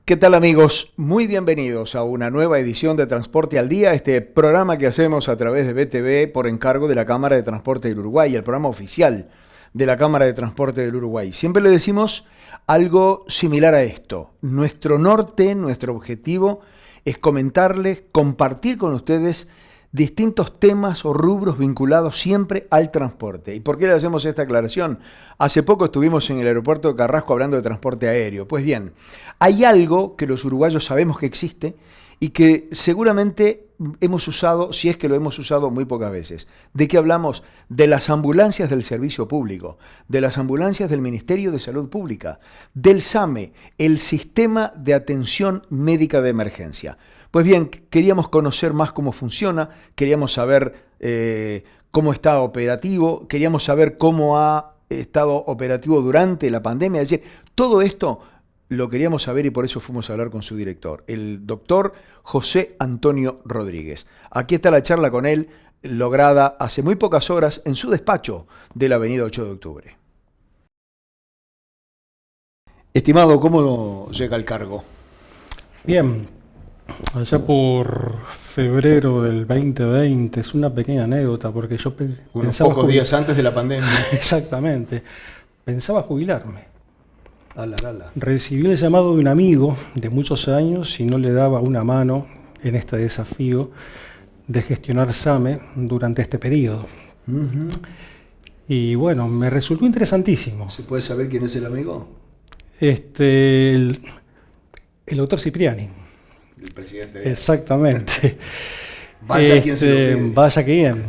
¿Qué tal, amigos? Muy bienvenidos a una nueva edición de Transporte al Día, este programa que hacemos a través de BTV por encargo de la Cámara de Transporte del Uruguay, el programa oficial de la Cámara de Transporte del Uruguay. Siempre le decimos algo similar a esto. Nuestro norte, nuestro objetivo es comentarles, compartir con ustedes distintos temas o rubros vinculados siempre al transporte. ¿Y por qué le hacemos esta aclaración? Hace poco estuvimos en el aeropuerto de Carrasco hablando de transporte aéreo. Pues bien, hay algo que los uruguayos sabemos que existe y que seguramente hemos usado, si es que lo hemos usado, muy pocas veces. ¿De qué hablamos? De las ambulancias del servicio público, de las ambulancias del Ministerio de Salud Pública, del SAME, el Sistema de Atención Médica de Emergencia. Pues bien, queríamos conocer más cómo funciona, queríamos saber cómo está operativo, queríamos saber cómo ha estado operativo durante la pandemia. Es decir, todo esto lo queríamos saber y por eso fuimos a hablar con su director, el doctor José Antonio Rodríguez. Aquí está la charla con él, lograda hace muy pocas horas en su despacho de la avenida 8 de octubre. Estimado, ¿cómo llega al cargo? Bien, allá por febrero del 2020, es una pequeña anécdota porque yo pensaba... pocos días antes de la pandemia. Exactamente, pensaba jubilarme. Ala. Recibí el llamado de un amigo de muchos años y no le daba una mano en este desafío de gestionar SAME durante este periodo. Uh-huh. Y bueno, me resultó interesantísimo. ¿Se puede saber quién es el amigo? El doctor Cipriani. El presidente. Exactamente. Vaya quien se lo pide. Vaya que bien.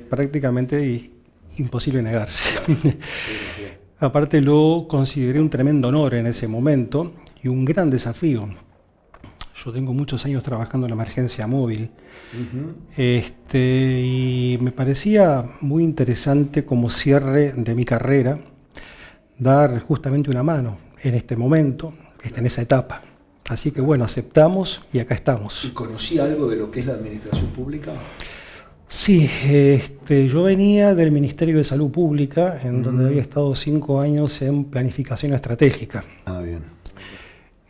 Prácticamente imposible negarse. Aparte lo consideré un tremendo honor en ese momento y un gran desafío. Yo tengo muchos años trabajando en la emergencia móvil. Uh-huh. Y me parecía muy interesante como cierre de mi carrera dar justamente una mano en este momento, en esa etapa. Así que bueno, aceptamos y acá estamos. ¿Y conocí algo de lo que es la administración pública? Sí, yo venía del Ministerio de Salud Pública, en donde había estado 5 años en planificación estratégica. Ah, bien.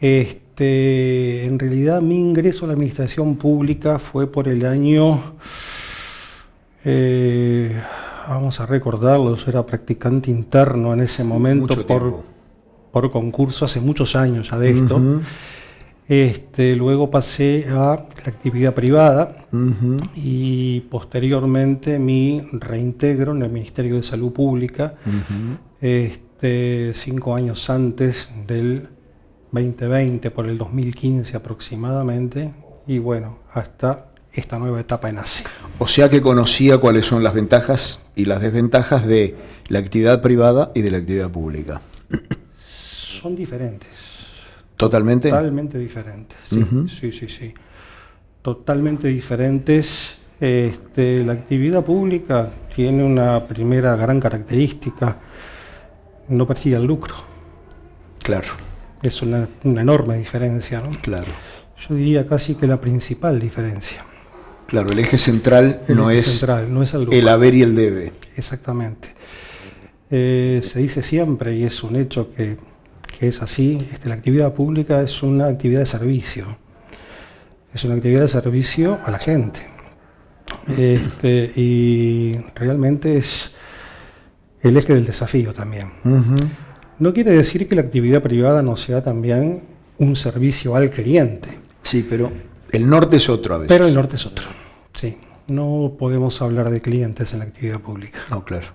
En realidad mi ingreso a la administración pública fue por el año, vamos a recordarlo, yo era practicante interno en ese momento por concurso, hace muchos años ya de esto. Uh-huh. Luego pasé a la actividad privada. Uh-huh. Y posteriormente mi reintegro en el Ministerio de Salud Pública, uh-huh. 5 años antes del 2020, por el 2015 aproximadamente, y bueno, hasta esta nueva etapa en ACE. O sea que conocía cuáles son las ventajas y las desventajas de la actividad privada y de la actividad pública. Son diferentes. ¿Totalmente? Totalmente diferentes, sí, uh-huh. Sí. Totalmente diferentes. La actividad pública tiene una primera gran característica: no persigue el lucro. Claro. Es una enorme diferencia, ¿no? Claro. Yo diría casi que la principal diferencia. Claro, el eje central no es el lucro. El haber y el debe. Exactamente. Se dice siempre, y es un hecho que es así, la actividad pública es una actividad de servicio. Es una actividad de servicio a la gente. Y realmente es el eje del desafío también. Uh-huh. No quiere decir que la actividad privada no sea también un servicio al cliente. Sí, pero el norte es otro a veces. Pero el norte es otro, sí. No podemos hablar de clientes en la actividad pública. No, claro.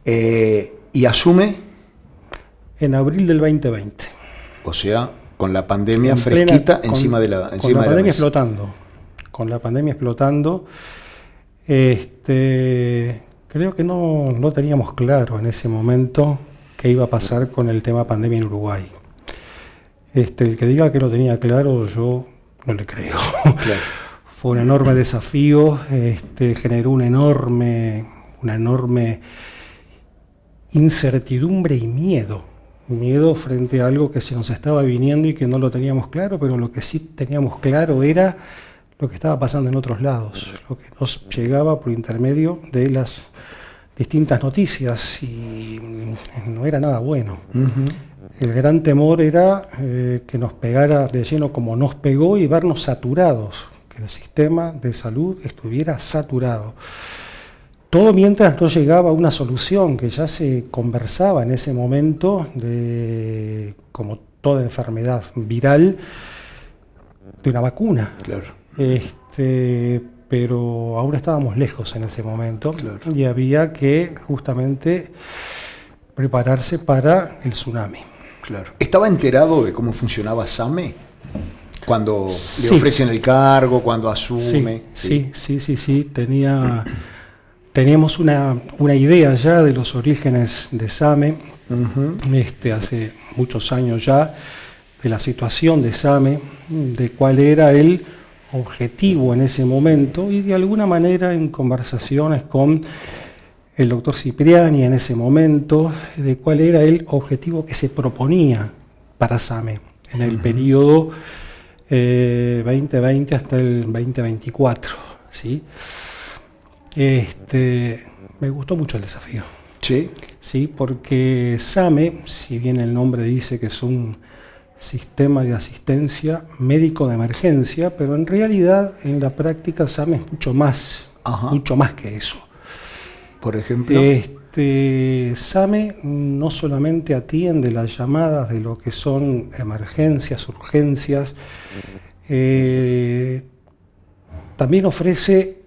¿Y asume? En abril del 2020. O sea, con la pandemia fresquita encima de la mesa. Con la pandemia explotando. Con la pandemia explotando. Creo que no teníamos claro en ese momento qué iba a pasar con el tema pandemia en Uruguay. El que diga que lo tenía claro, yo no le creo. Claro. Fue un enorme desafío, generó una enorme incertidumbre y miedo frente a algo que se nos estaba viniendo y que no lo teníamos claro, pero lo que sí teníamos claro era lo que estaba pasando en otros lados, lo que nos llegaba por intermedio de las distintas noticias y no era nada bueno. Uh-huh. el gran temor era que nos pegara de lleno como nos pegó y vernos saturados, que el sistema de salud estuviera saturado. Todo mientras no llegaba a una solución que ya se conversaba en ese momento, como toda enfermedad viral, de una vacuna. Claro. Pero aún estábamos lejos en ese momento, claro, y había que justamente prepararse para el tsunami. Claro. ¿Estaba enterado de cómo funcionaba SAME? Cuando sí. le ofrecen el cargo, cuando asume. Sí. Teníamos una idea ya de los orígenes de SAME, hace muchos años ya, de la situación de SAME, de cuál era el objetivo en ese momento, y de alguna manera en conversaciones con el doctor Cipriani en ese momento, de cuál era el objetivo que se proponía para SAME en el periodo 2020 hasta el 2024, ¿sí? Me gustó mucho el desafío. ¿Sí? Sí, porque SAME, si bien el nombre dice que es un sistema de asistencia médico de emergencia, pero en realidad en la práctica SAME es mucho más que eso. Por ejemplo, SAME no solamente atiende las llamadas de lo que son emergencias, urgencias, también ofrece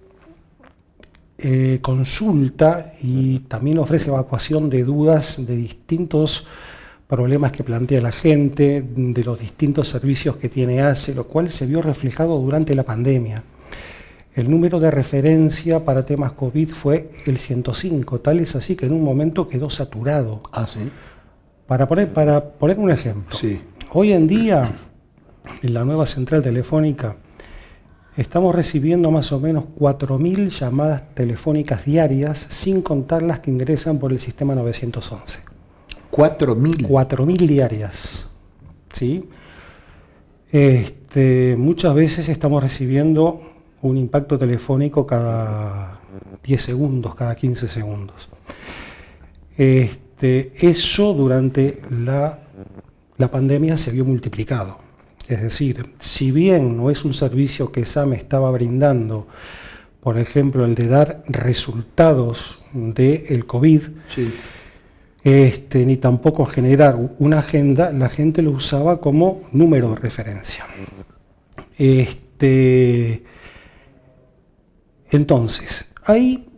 consulta y también ofrece evacuación de dudas de distintos problemas que plantea la gente, de los distintos servicios que tiene ACE, lo cual se vio reflejado durante la pandemia. El número de referencia para temas COVID fue el 105, tal es así que en un momento quedó saturado. Ah, sí. Para poner un ejemplo, sí. Hoy en día, en la nueva central telefónica, estamos recibiendo más o menos 4.000 llamadas telefónicas diarias, sin contar las que ingresan por el sistema 911. 4.000. 4.000 diarias, ¿sí? Muchas veces estamos recibiendo un impacto telefónico cada 10 segundos, cada 15 segundos. Eso durante la pandemia se vio multiplicado. Es decir, si bien no es un servicio que SAME estaba brindando, por ejemplo, el de dar resultados del COVID, sí. Ni tampoco generar una agenda, la gente lo usaba como número de referencia. Entonces, ahí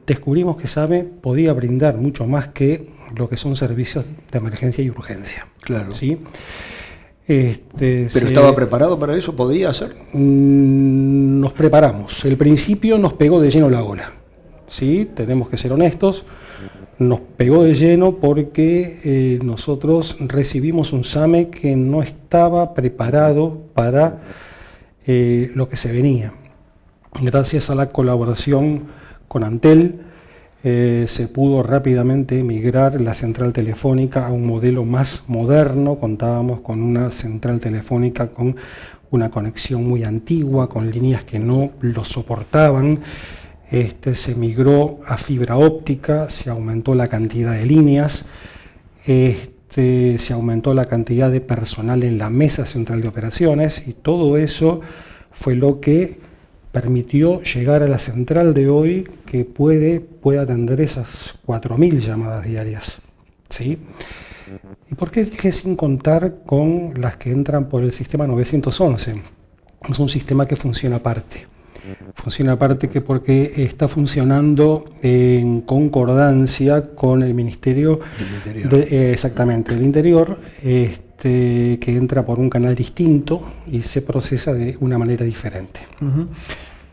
descubrimos que SAME podía brindar mucho más que lo que son servicios de emergencia y urgencia. Claro. ¿Sí? ¿Pero estaba preparado para eso? ¿Podía hacer? Nos preparamos. El principio nos pegó de lleno la ola. ¿Sí? Tenemos que ser honestos. Nos pegó de lleno porque nosotros recibimos un SAME que no estaba preparado para lo que se venía. Gracias a la colaboración con Antel, se pudo rápidamente migrar la central telefónica a un modelo más moderno. Contábamos con una central telefónica con una conexión muy antigua, con líneas que no lo soportaban. Se migró a fibra óptica, se aumentó la cantidad de líneas, se aumentó la cantidad de personal en la mesa central de operaciones, y todo eso fue lo que permitió llegar a la central de hoy, que puede atender esas 4.000 llamadas diarias. ¿Sí? ¿Y por qué dije sin contar con las que entran por el sistema 911? Es un sistema que funciona aparte. Funciona aparte porque está funcionando en concordancia con el Ministerio del Interior. Del Interior, que entra por un canal distinto y se procesa de una manera diferente.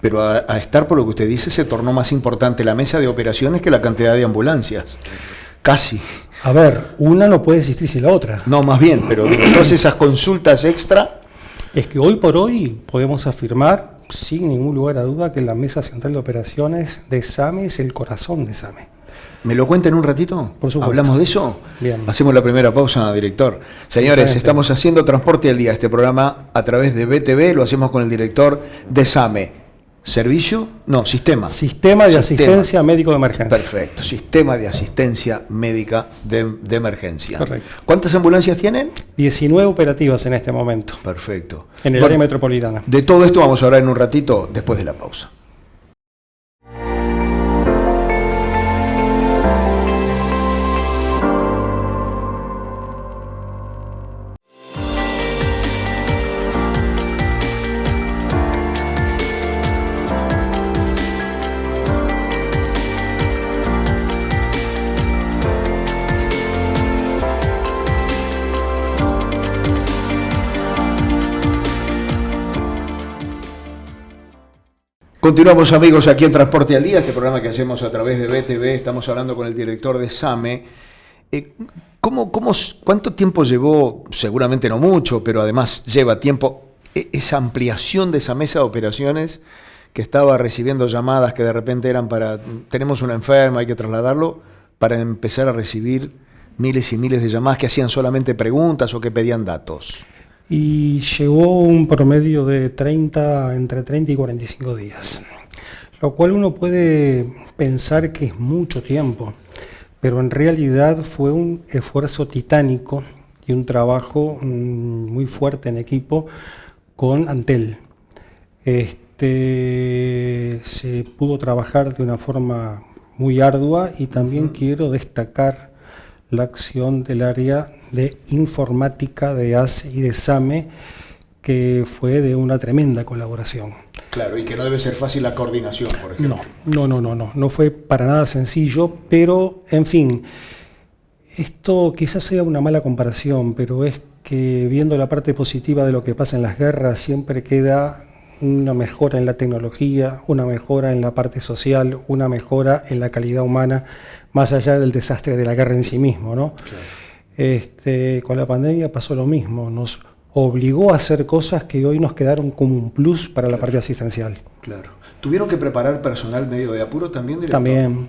Pero a estar por lo que usted dice, se tornó más importante la mesa de operaciones que la cantidad de ambulancias. Casi. A ver, una no puede existir sin la otra. No, más bien, pero todas esas consultas extra. Es que hoy por hoy podemos afirmar, sin ningún lugar a duda, que la mesa central de operaciones de SAME es el corazón de SAME. ¿Me lo cuenta en un ratito? Por supuesto. ¿Hablamos de eso? Bien. Hacemos la primera pausa, director. Señores, estamos haciendo Transporte al Día, este programa a través de BTV, lo hacemos con el director de SAME. ¿Servicio? No, sistema. Sistema de asistencia médico de emergencia. Perfecto, sistema de asistencia médica de emergencia. Correcto. ¿Cuántas ambulancias tienen? 19 operativas en este momento. Perfecto. En el área metropolitana. De todo esto vamos a hablar en un ratito después de la pausa. Continuamos, amigos, aquí en Transporte al Día, este programa que hacemos a través de BTV. Estamos hablando con el director de SAME. ¿Cuánto tiempo llevó? Seguramente no mucho, pero además lleva tiempo esa ampliación de esa mesa de operaciones que estaba recibiendo llamadas que de repente eran para, tenemos una enferma, hay que trasladarlo, para empezar a recibir miles y miles de llamadas que hacían solamente preguntas o que pedían datos? Y llevó un promedio de entre 30 y 45 días, lo cual uno puede pensar que es mucho tiempo, pero en realidad fue un esfuerzo titánico y un trabajo muy fuerte en equipo con Antel. Se pudo trabajar de una forma muy ardua y también quiero destacar la acción del área de informática de ACE y de SAME, que fue de una tremenda colaboración. Claro, y que no debe ser fácil la coordinación, por ejemplo. No fue para nada sencillo, pero en fin, esto quizás sea una mala comparación, pero es que viendo la parte positiva de lo que pasa en las guerras, siempre queda una mejora en la tecnología, una mejora en la parte social, una mejora en la calidad humana, más allá del desastre de la guerra en sí mismo, ¿no? Claro. Con la pandemia pasó lo mismo, nos obligó a hacer cosas que hoy nos quedaron como un plus para la parte asistencial. Claro. ¿Tuvieron que preparar personal medio de apuro también, director?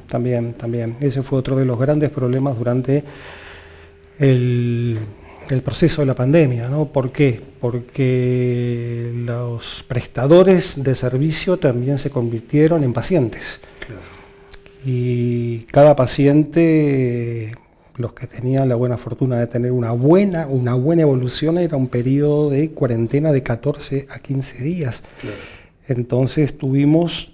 También. Ese fue otro de los grandes problemas durante el proceso de la pandemia, ¿no? ¿Por qué? Porque los prestadores de servicio también se convirtieron en pacientes. Claro. Y cada paciente, los que tenían la buena fortuna de tener una buena evolución, era un periodo de cuarentena de 14 a 15 días. Claro. Entonces tuvimos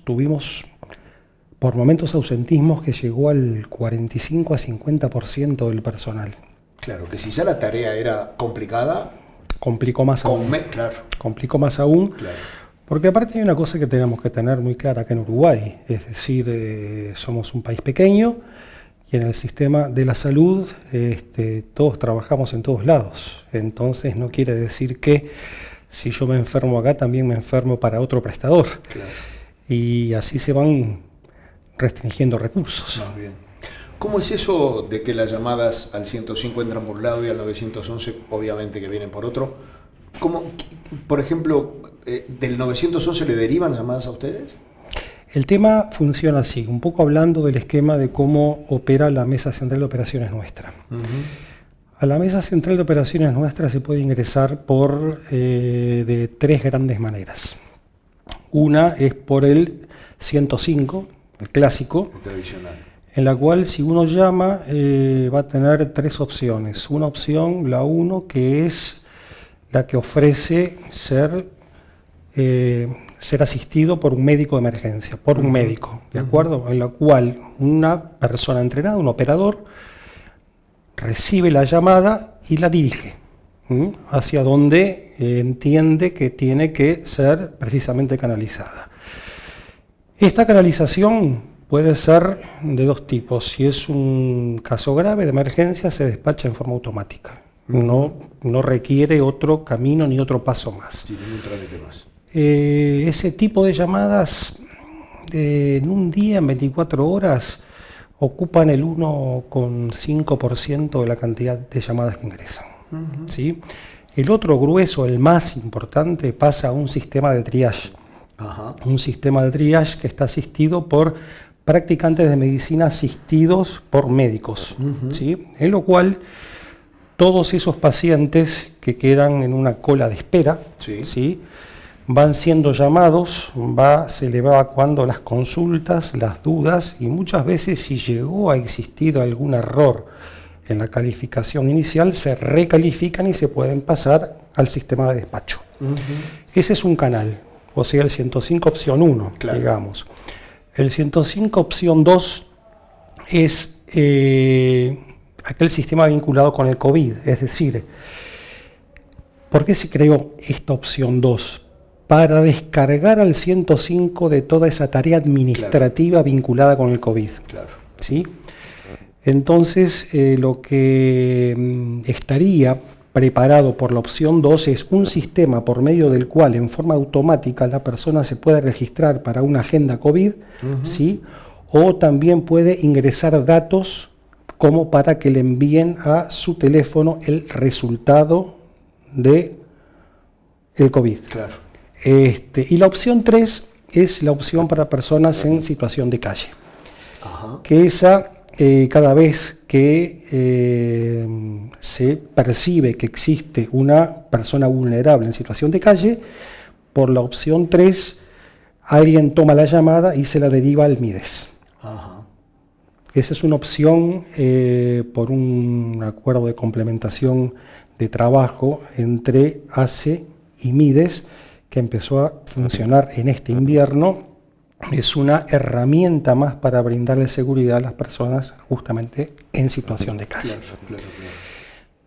por momentos ausentismos que llegó al 45 a 50% del personal. Claro, que si ya la tarea era complicada, complicó más aún. Claro. Complicó más aún, claro. Porque aparte hay una cosa que tenemos que tener muy clara acá en Uruguay, es decir, somos un país pequeño y en el sistema de la salud todos trabajamos en todos lados. Entonces no quiere decir que si yo me enfermo acá, también me enfermo para otro prestador. Claro. Y así se van restringiendo recursos. Más bien. ¿Cómo es eso de que las llamadas al 105 entran por un lado y al 911 obviamente que vienen por otro? ¿Cómo, por ejemplo, del 911 le derivan llamadas a ustedes? El tema funciona así, un poco hablando del esquema de cómo opera la Mesa Central de Operaciones nuestra. Uh-huh. A la Mesa Central de Operaciones nuestra se puede ingresar de tres grandes maneras. Una es por el 105, el clásico, el tradicional, en la cual si uno llama va a tener tres opciones. Una opción, la 1, que es la que ofrece ser asistido por un médico de emergencia, por un médico, ¿de acuerdo? En la cual una persona entrenada, un operador, recibe la llamada y la dirige hacia donde entiende que tiene que ser precisamente canalizada. Esta canalización puede ser de dos tipos. Si es un caso grave de emergencia, se despacha en forma automática. No requiere otro camino ni otro paso más. Sí, ningún trámite más. Ese tipo de llamadas en un día, en 24 horas, ocupan el 1,5% de la cantidad de llamadas que ingresan. Uh-huh. ¿Sí? El otro grueso, el más importante, pasa a un sistema de triage. Uh-huh. Un sistema de triage que está asistido por practicantes de medicina asistidos por médicos. Uh-huh. ¿Sí? En lo cual, todos esos pacientes que quedan en una cola de espera, ¿sí? van siendo llamados, se le va evacuando las consultas, las dudas, y muchas veces si llegó a existir algún error en la calificación inicial, se recalifican y se pueden pasar al sistema de despacho. Ese es un canal, o sea, el 105 opción 1, claro, digamos. El 105 opción 2 es aquel sistema vinculado con el COVID, es decir, ¿por qué se creó esta opción 2? Para descargar al 105 de toda esa tarea administrativa, claro, vinculada con el COVID. Claro. ¿Sí? Entonces, lo que estaría preparado por la opción 2 es un sistema por medio del cual en forma automática la persona se puede registrar para una agenda COVID, ¿sí? O también puede ingresar datos como para que le envíen a su teléfono el resultado de el COVID. Claro. Y la opción 3 es la opción para personas en situación de calle. Ajá. Que esa, cada vez que se percibe que existe una persona vulnerable en situación de calle, por la opción 3, alguien toma la llamada y se la deriva al MIDES. Ajá. Esa es una opción por un acuerdo de complementación de trabajo entre ACE y MIDES, que empezó a funcionar en este invierno. Es una herramienta más para brindarle seguridad a las personas justamente en situación de calle. Claro, claro, claro.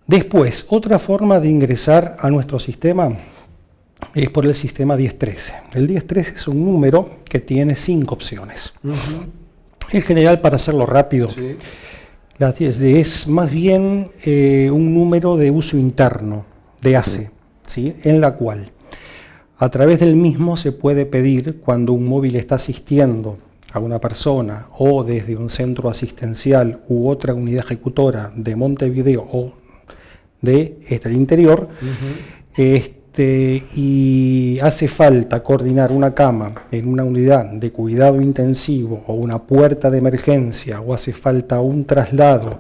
Después, otra forma de ingresar a nuestro sistema es por el sistema 1013. El 1013 es un número que tiene 5 opciones. En general, para hacerlo rápido, sí, la 10 es más bien un número de uso interno de ACE, ¿sí? En la cual a través del mismo se puede pedir, cuando un móvil está asistiendo a una persona o desde un centro asistencial u otra unidad ejecutora de Montevideo o del interior, y hace falta coordinar una cama en una unidad de cuidado intensivo o una puerta de emergencia, o hace falta un traslado,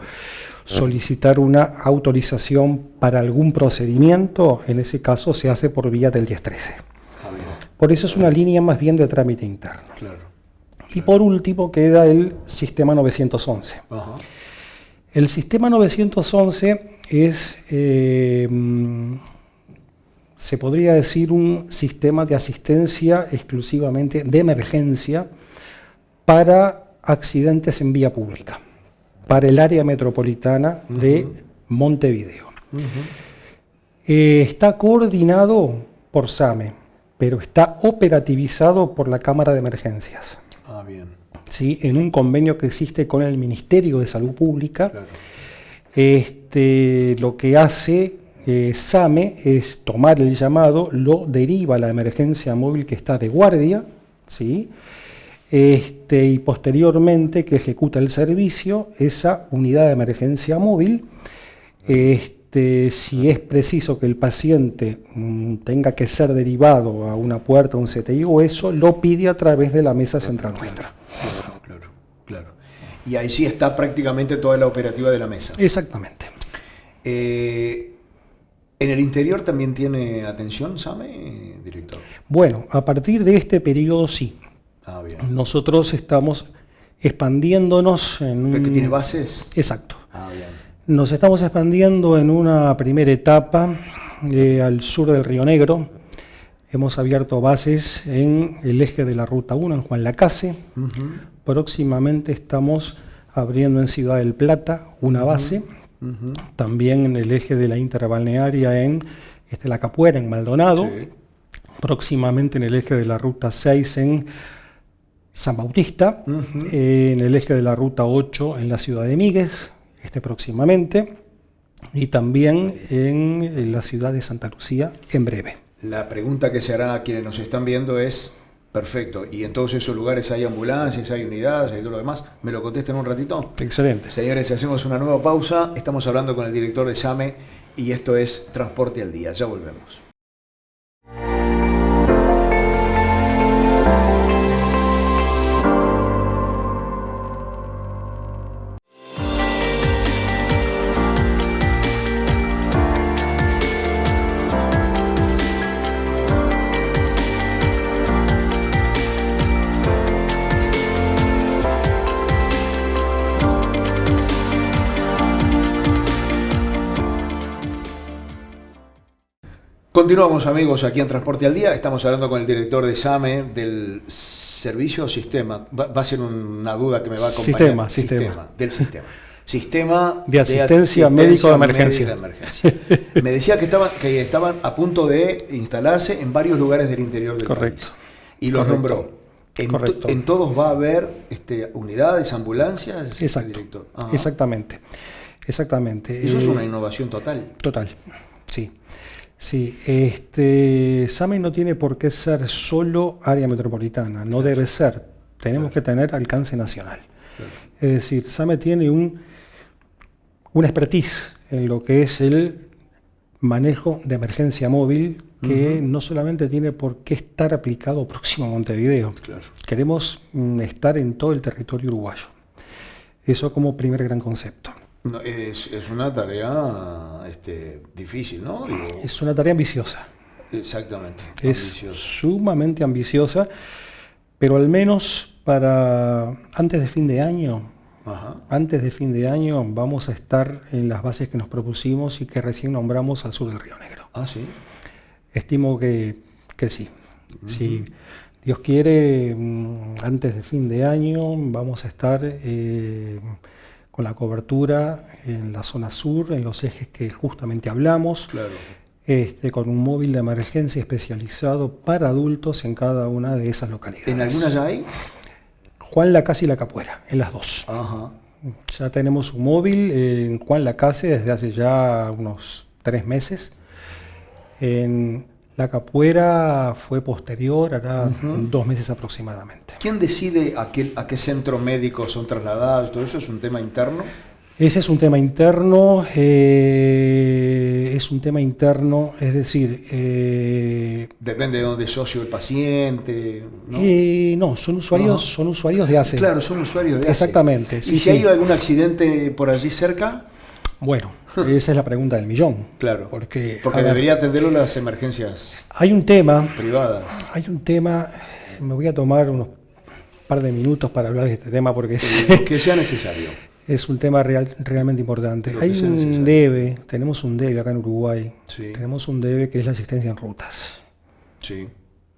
solicitar una autorización para algún procedimiento, en ese caso se hace por vía del 1013. Por eso es una línea más bien de trámite interno. Claro. Y por último queda el sistema 911. Ajá. El sistema 911 es, se podría decir, un sistema de asistencia exclusivamente de emergencia para accidentes en vía pública, para el área metropolitana de Montevideo. Está coordinado por SAME, pero está operativizado por la Cámara de Emergencias. Ah, bien. ¿Sí? En un convenio que existe con el Ministerio de Salud Pública. Claro. Lo que hace SAME es tomar el llamado, lo deriva a la emergencia móvil que está de guardia, ¿sí? Y posteriormente que ejecuta el servicio esa unidad de emergencia móvil. Si es preciso que el paciente tenga que ser derivado a una puerta, un CTI o eso, lo pide a través de la mesa central nuestra. Claro. Y ahí sí está prácticamente toda la operativa de la mesa. Exactamente. ¿En el interior también tiene atención SAME, director? Bueno, a partir de este periodo sí. Ah, bien. Nosotros estamos expandiéndonos en ¿Pero que tiene bases? Exacto. Ah, bien. Nos estamos expandiendo en una primera etapa al sur del Río Negro. Hemos abierto bases en el eje de la Ruta 1, en Juan Lacase. Próximamente estamos abriendo en Ciudad del Plata una base. También en el eje de la interbalnearia en La Capuera, en Maldonado. Sí. Próximamente en el eje de la Ruta 6 en San Bautista. En el eje de la Ruta 8 en la ciudad de Míguez. Próximamente, y también en la ciudad de Santa Lucía en breve. La pregunta que se hará a quienes nos están viendo es, perfecto, ¿y en todos esos lugares hay ambulancias, hay unidades, hay todo lo demás? ¿Me lo contestan un ratito? Excelente. Señores, hacemos una nueva pausa, estamos hablando con el director de SAME y esto es Transporte al Día, ya volvemos. Continuamos, amigos, aquí en Transporte al Día. Estamos hablando con el director de SAME del servicio o sistema. Va a ser una duda que me va a acompañar. Sistema de asistencia médico de emergencia. Me decía que estaban a punto de instalarse en varios lugares del interior del país. Y los nombró. En todos va a haber unidades, ambulancias. Exacto. Director. Exactamente. Eso es una innovación total. Total, sí. Sí, SAME no tiene por qué ser solo área metropolitana, no debe ser. Tenemos que tener alcance nacional. Claro. Es decir, SAME tiene una expertise en lo que es el manejo de emergencia móvil, que no solamente tiene por qué estar aplicado próximo a Montevideo. Claro. Queremos estar en todo el territorio uruguayo. Eso como primer gran concepto. No, es una tarea difícil, ¿no? Es una tarea ambiciosa. Exactamente. Es sumamente ambiciosa, pero al menos para antes de fin de año, vamos a estar en las bases que nos propusimos y que recién nombramos al sur del Río Negro. Ah, sí. Estimo que sí. Si Dios quiere, antes de fin de año vamos a estar con la cobertura en la zona sur, en los ejes que justamente hablamos, claro. Con un móvil de emergencia especializado para adultos en cada una de esas localidades. ¿En algunas ya hay? Juan Lacase y La Capuera, en las dos. Ajá. Ya tenemos un móvil en Juan Lacase desde hace ya unos 3 meses. En La Capuera fue posterior, hará 2 meses aproximadamente. ¿Quién decide a qué centro médico son trasladados? ¿Todo eso es un tema interno? Ese es un tema interno, es decir... Depende de dónde es socio el paciente, ¿no? No, son usuarios de ACE. Claro, son usuarios de ACE. Exactamente. ¿Y si hay algún accidente por allí cerca? Bueno, esa es la pregunta del millón. Claro, porque debería atenderlo las emergencias hay un tema privadas. Hay un tema, me voy a tomar unos par de minutos para hablar de este tema porque lo que sea necesario. Es un tema realmente importante. Tenemos un debe acá en Uruguay. Sí. Tenemos un debe que es la asistencia en rutas. Sí.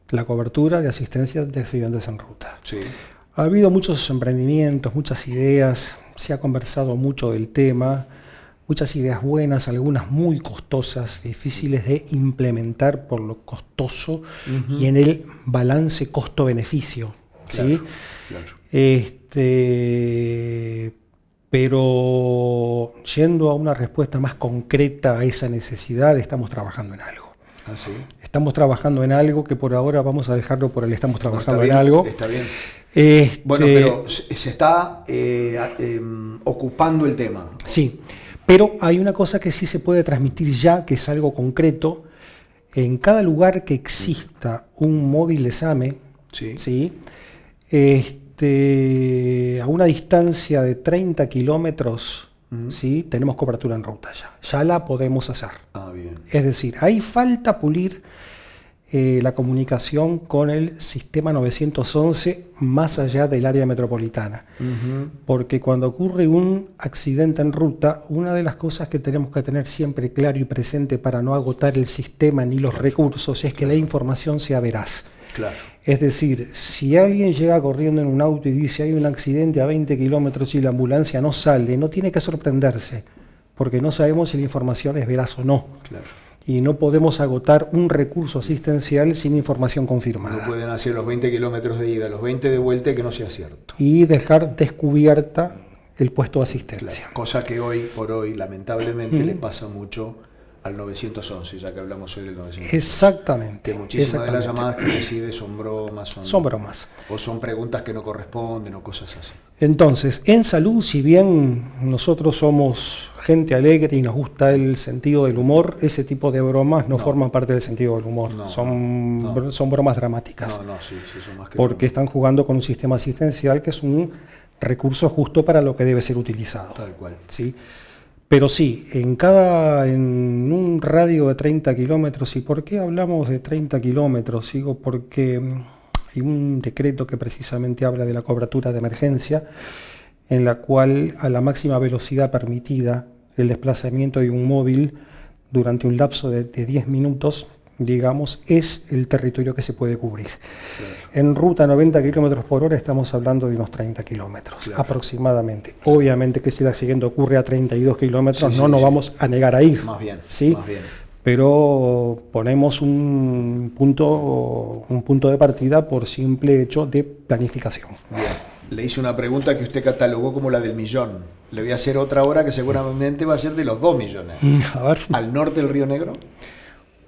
La cobertura de asistencia de accidentes en ruta. Sí. Ha habido muchos emprendimientos, muchas ideas, se ha conversado mucho del tema, muchas ideas buenas, algunas muy costosas, difíciles de implementar por lo costoso y en el balance costo-beneficio. Claro, ¿sí? Claro. Pero yendo a una respuesta más concreta a esa necesidad, estamos trabajando en algo. ¿Ah, sí? Estamos trabajando en algo que por ahora vamos a dejarlo por el estamos trabajando en algo. Está bien. Bueno, pero se está ocupando el tema. Sí, pero hay una cosa que sí se puede transmitir ya, que es algo concreto. En cada lugar que exista un móvil de SAME, ¿sí? A una distancia de 30 kilómetros, ¿sí? Tenemos cobertura en ruta ya. Ya la podemos hacer. Ah, bien. Es decir, ahí falta pulir la comunicación con el sistema 911 más allá del área metropolitana. Porque cuando ocurre un accidente en ruta, una de las cosas que tenemos que tener siempre claro y presente para no agotar el sistema ni los recursos es que la información sea veraz. Claro. Es decir, si alguien llega corriendo en un auto y dice hay un accidente a 20 kilómetros y la ambulancia no sale, no tiene que sorprenderse, porque no sabemos si la información es veraz o no. Claro. Y no podemos agotar un recurso asistencial sin información confirmada. No pueden hacer los 20 kilómetros de ida, los 20 de vuelta, que no sea cierto. Y dejar descubierta el puesto de asistencia. Claro. Cosa que hoy por hoy, lamentablemente, le pasa mucho al 911, ya que hablamos hoy del 911. Exactamente. Que muchísimas de las llamadas que recibe son bromas. Son bromas. O son preguntas que no corresponden o cosas así. Entonces, en salud, si bien nosotros somos gente alegre y nos gusta el sentido del humor, ese tipo de bromas no forman parte del sentido del humor. Son bromas dramáticas. Sí, son más que porque están jugando con un sistema asistencial que es un recurso justo para lo que debe ser utilizado. Tal cual. ¿Sí? Pero sí, en un radio de 30 kilómetros, ¿y por qué hablamos de 30 kilómetros? Digo, porque hay un decreto que precisamente habla de la cobertura de emergencia, en la cual a la máxima velocidad permitida el desplazamiento de un móvil durante un lapso de 10 minutos digamos, es el territorio que se puede cubrir. Claro. En ruta 90 km por hora estamos hablando de unos 30 kilómetros aproximadamente. Obviamente que si la siguiente ocurre a 32 kilómetros no nos vamos a negar a ir. Más bien, ¿sí? Más bien. Pero ponemos un punto de partida por simple hecho de planificación. Bien. Le hice una pregunta que usted catalogó como la del millón. Le voy a hacer otra ahora que seguramente va a ser de los 2 millones. A ver. ¿Al norte del Río Negro?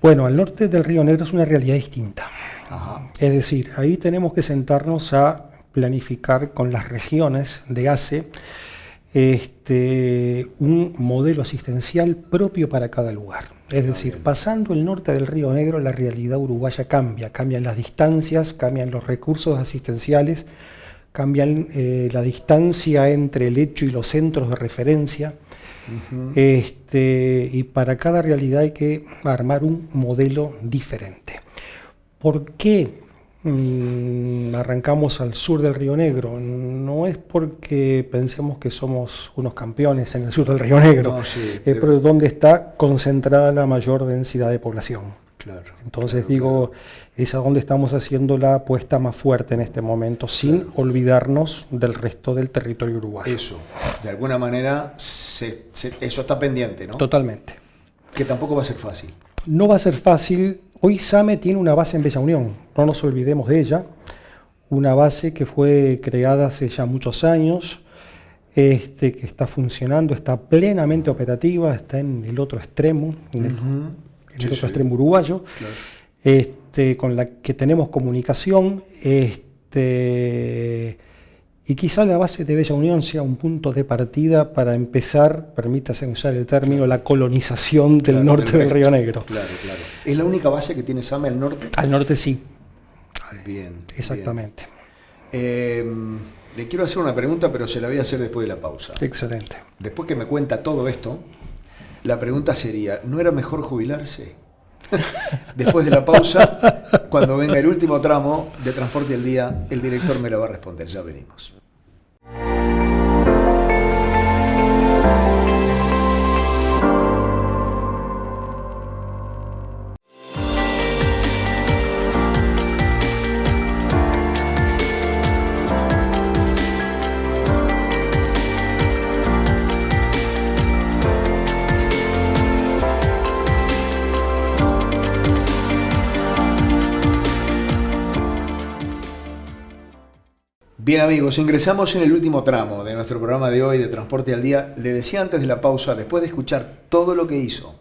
Bueno, al norte del Río Negro es una realidad distinta. Ajá. Es decir, ahí tenemos que sentarnos a planificar con las regiones de ACE un modelo asistencial propio para cada lugar. Es decir, pasando el norte del Río Negro, la realidad uruguaya cambia. Cambian las distancias, cambian los recursos asistenciales, cambian la distancia entre el hecho y los centros de referencia. Uh-huh. Y para cada realidad hay que armar un modelo diferente. ¿Por qué arrancamos al sur del Río Negro? No es porque pensemos que somos unos campeones en el sur del Río Negro, no, sí, es por donde está concentrada la mayor densidad de población. Claro, entonces claro. Es a donde estamos haciendo la apuesta más fuerte en este momento, sin olvidarnos del resto del territorio uruguayo. Eso, de alguna manera, eso está pendiente, ¿no? Totalmente. Que tampoco va a ser fácil. No va a ser fácil. Hoy SAME tiene una base en Bella Unión, no nos olvidemos de ella, una base que fue creada hace ya muchos años, que está funcionando, está plenamente operativa, está en el otro extremo, extremo uruguayo, claro. Con la que tenemos comunicación, y quizá la base de Bella Unión sea un punto de partida para empezar, permítase usar el término, claro, la colonización del norte del Río Negro. Claro, claro. ¿Es la única base que tiene SAME al norte? Al norte sí. Bien. Exactamente. Bien. Le quiero hacer una pregunta, pero se la voy a hacer después de la pausa. Excelente. Después que me cuenta todo esto, la pregunta sería, ¿no era mejor jubilarse? Después de la pausa, cuando venga el último tramo de Transporte al Día, el director me lo va a responder. Ya venimos. Bien amigos, ingresamos en el último tramo de nuestro programa de hoy de Transporte al Día. Le decía antes de la pausa, después de escuchar todo lo que hizo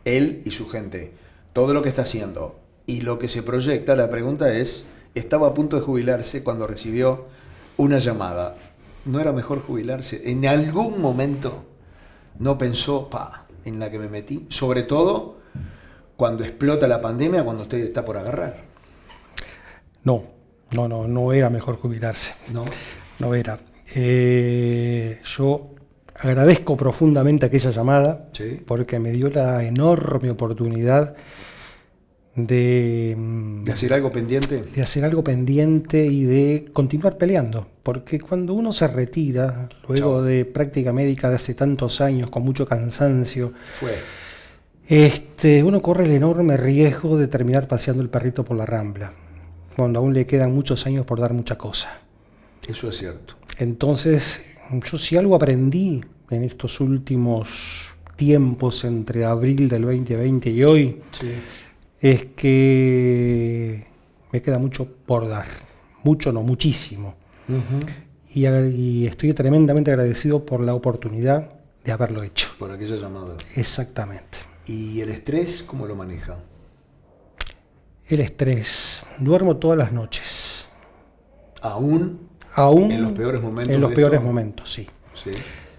él y su gente, todo lo que está haciendo y lo que se proyecta, la pregunta es, estaba a punto de jubilarse cuando recibió una llamada. ¿No era mejor jubilarse? ¿En algún momento no pensó, en la que me metí? Sobre todo cuando explota la pandemia, cuando usted está por agarrar. No era mejor jubilarse. No era. Yo agradezco profundamente aquella llamada, ¿sí?, porque me dio la enorme oportunidad de hacer algo pendiente. De hacer algo pendiente y de continuar peleando. Porque cuando uno se retira, luego de práctica médica de hace tantos años, con mucho cansancio, uno corre el enorme riesgo de terminar paseando el perrito por la Rambla, cuando aún le quedan muchos años por dar mucha cosa. Eso es cierto. Entonces, yo si algo aprendí en estos últimos tiempos entre abril del 2020 y hoy, sí, es que me queda mucho por dar. Mucho, no, muchísimo. Uh-huh. Y estoy tremendamente agradecido por la oportunidad de haberlo hecho. Por aquella llamada. Exactamente. ¿Y el estrés cómo lo maneja? El estrés. Duermo todas las noches. ¿Aún en los peores momentos? En los peores momentos, sí. Sí.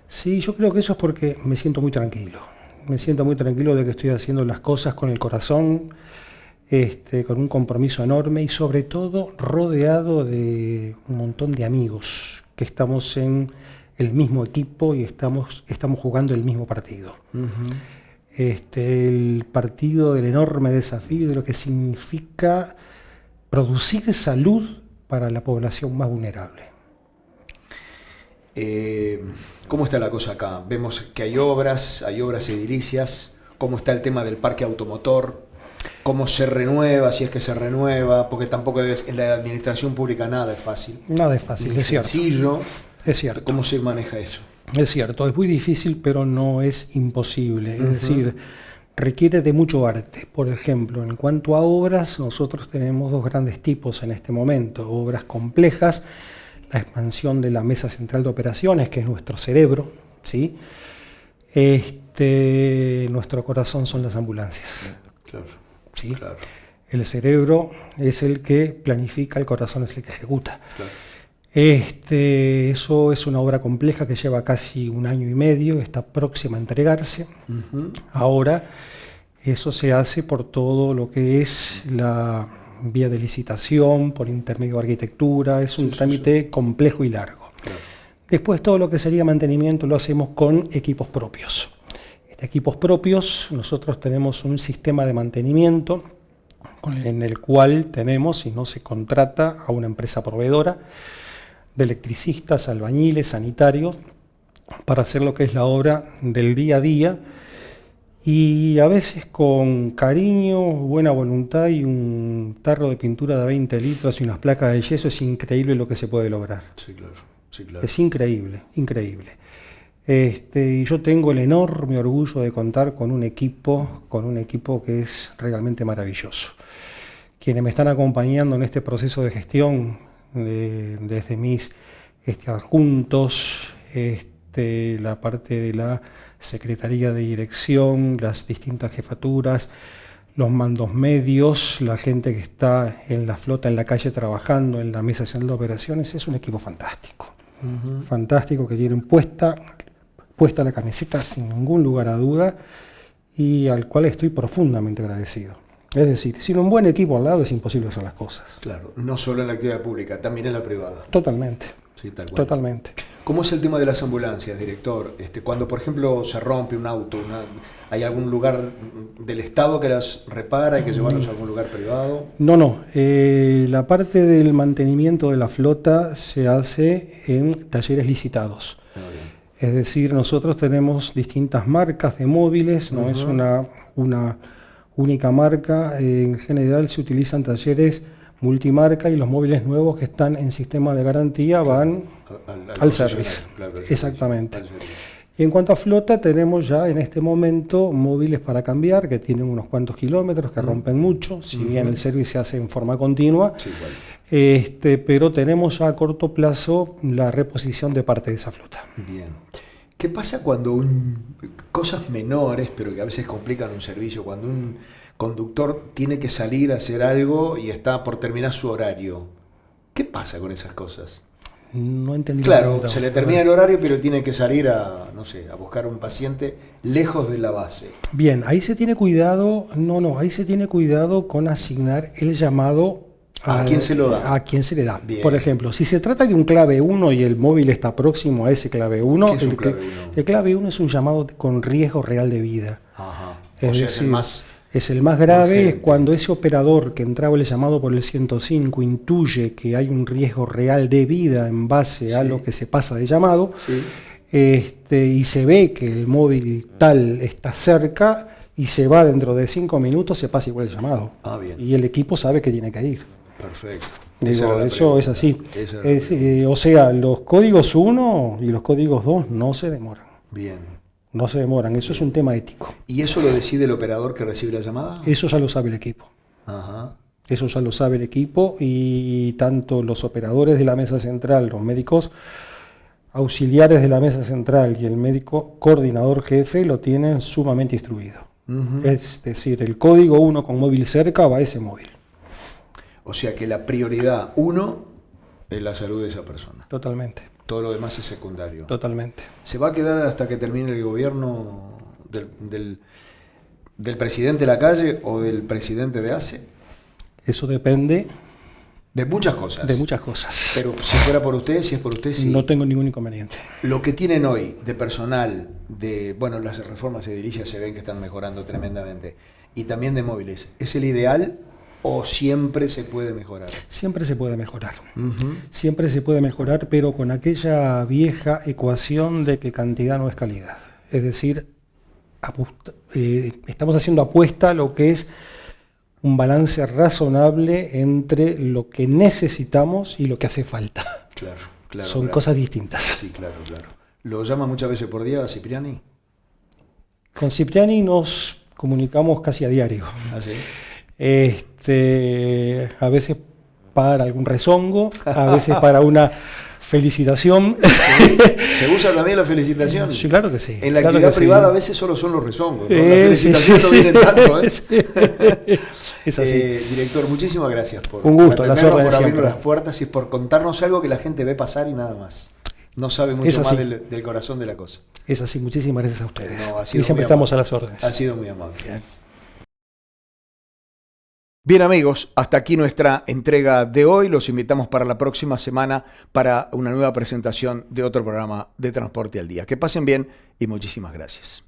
Sí, yo creo que eso es porque me siento muy tranquilo. Me siento muy tranquilo de que estoy haciendo las cosas con el corazón, con un compromiso enorme y sobre todo rodeado de un montón de amigos que estamos en el mismo equipo y estamos jugando el mismo partido. Uh-huh. El partido del enorme desafío de lo que significa producir salud para la población más vulnerable. ¿Cómo está la cosa acá? Vemos que hay obras edilicias. ¿Cómo está el tema del parque automotor? ¿Cómo se renueva, si es que se renueva? Porque tampoco en la administración pública nada es fácil. Nada es fácil, ni es sencillo. Es cierto. ¿Cómo se maneja eso? Es cierto, es muy difícil, pero no es imposible. Es decir, requiere de mucho arte. Por ejemplo, en cuanto a obras, nosotros tenemos dos grandes tipos en este momento. Obras complejas, la expansión de la mesa central de operaciones, que es nuestro cerebro, ¿sí? Nuestro corazón son las ambulancias. Claro. ¿Sí? Claro. El cerebro es el que planifica, el corazón es el que ejecuta. Claro. Eso es una obra compleja que lleva casi 1 año y medio, está próxima a entregarse. Ahora, eso se hace por todo lo que es la vía de licitación, por intermedio de arquitectura, es un trámite complejo y largo. Claro. Después todo lo que sería mantenimiento lo hacemos con equipos propios. Equipos propios, nosotros tenemos un sistema de mantenimiento en el cual tenemos, y no se contrata a una empresa proveedora, de electricistas, albañiles, sanitarios, para hacer lo que es la obra del día a día, y a veces con cariño, buena voluntad y un tarro de pintura de 20 litros y unas placas de yeso, es increíble lo que se puede lograr. Sí, claro. Sí, claro. Es increíble, increíble. Y yo tengo el enorme orgullo de contar con un equipo que es realmente maravilloso. Quienes me están acompañando en este proceso de gestión, desde mis adjuntos, la parte de la Secretaría de Dirección, las distintas jefaturas, los mandos medios, la gente que está en la flota, en la calle trabajando, en la mesa central de operaciones, es un equipo fantástico. Fantástico, que tienen puesta la camiseta sin ningún lugar a duda y al cual estoy profundamente agradecido. Es decir, sin un buen equipo al lado es imposible hacer las cosas. Claro, no solo en la actividad pública, también en la privada. Totalmente. Sí, tal cual. Totalmente. ¿Cómo es el tema de las ambulancias, director? Cuando, por ejemplo, se rompe un auto, ¿hay algún lugar del Estado que las repara? ¿Hay que llevarlos a algún lugar privado? No. La parte del mantenimiento de la flota se hace en talleres licitados. Es decir, nosotros tenemos distintas marcas de móviles, no es una única marca. En general se utilizan talleres multimarca y los móviles nuevos que están en sistema de garantía van al service. Claro, exactamente. Y en cuanto a flota, tenemos ya en este momento móviles para cambiar que tienen unos cuantos kilómetros, que rompen mucho, si bien el service se hace en forma continua. Sí, pero tenemos ya a corto plazo la reposición de parte de esa flota. Bien. ¿Qué pasa cuando cosas menores, pero que a veces complican un servicio, cuando un conductor tiene que salir a hacer algo y está por terminar su horario? ¿Qué pasa con esas cosas? No entendí. Claro, se le termina el horario, pero tiene que salir a buscar un paciente lejos de la base. Bien, ahí se tiene cuidado, ahí se tiene cuidado con asignar el llamado ¿a quién se lo da? A quién se le da. Bien. Por ejemplo, si se trata de un clave 1 y el móvil está próximo a ese clave 1, el clave 1 es un llamado con riesgo real de vida. Ajá. Es el más grave, urgente. Es cuando ese operador que entraba el llamado por el 105 intuye que hay un riesgo real de vida en base a lo que se pasa de llamado, y se ve que el móvil tal está cerca y se va dentro de 5 minutos, se pasa igual el llamado. Bien. Y el equipo sabe que tiene que ir. Perfecto. Eso es así. O sea, los códigos 1 y los códigos 2 no se demoran. Bien. No se demoran, eso es un tema ético. ¿Y eso lo decide el operador que recibe la llamada? Eso ya lo sabe el equipo. Ajá. Eso ya lo sabe el equipo y tanto los operadores de la mesa central, los médicos auxiliares de la mesa central y el médico coordinador jefe lo tienen sumamente instruido. Es decir, el código 1 con móvil cerca va a ese móvil. O sea que la prioridad 1 es la salud de esa persona. Totalmente. Todo lo demás es secundario. Totalmente. ¿Se va a quedar hasta que termine el gobierno del presidente de la calle o del presidente de ACE? Eso depende de muchas cosas. De muchas cosas. Pero si fuera por usted, si es por usted, sí. No tengo ningún inconveniente. Lo que tienen hoy de personal, las reformas edilicias se ven que están mejorando tremendamente, y también de móviles, ¿es el ideal? ¿O siempre se puede mejorar? Siempre se puede mejorar. Siempre se puede mejorar, pero con aquella vieja ecuación de que cantidad no es calidad. Es decir, estamos haciendo apuesta a lo que es un balance razonable entre lo que necesitamos y lo que hace falta. Claro. Son cosas distintas. Sí, claro. ¿Lo llama muchas veces por día, Cipriani? Con Cipriani nos comunicamos casi a diario. ¿Ah, sí? A veces para algún rezongo, a veces para una felicitación. ¿Sí? ¿Se usa también la felicitación? Sí, claro que sí. En la claro actividad privada a veces solo son los rezongos, ¿no? La felicitación no viene tanto, ¿eh? Sí. Es así. Director, muchísimas gracias por, un gusto, por las órdenes por abrir siempre. las puertas y por contarnos algo que la gente ve pasar y nada más. No sabe mucho más del corazón de la cosa. Es así, muchísimas gracias a ustedes. No, y siempre estamos a las órdenes. Ha sido muy amable. Bien. Bien amigos, hasta aquí nuestra entrega de hoy. Los invitamos para la próxima semana para una nueva presentación de otro programa de Transporte al Día. Que pasen bien y muchísimas gracias.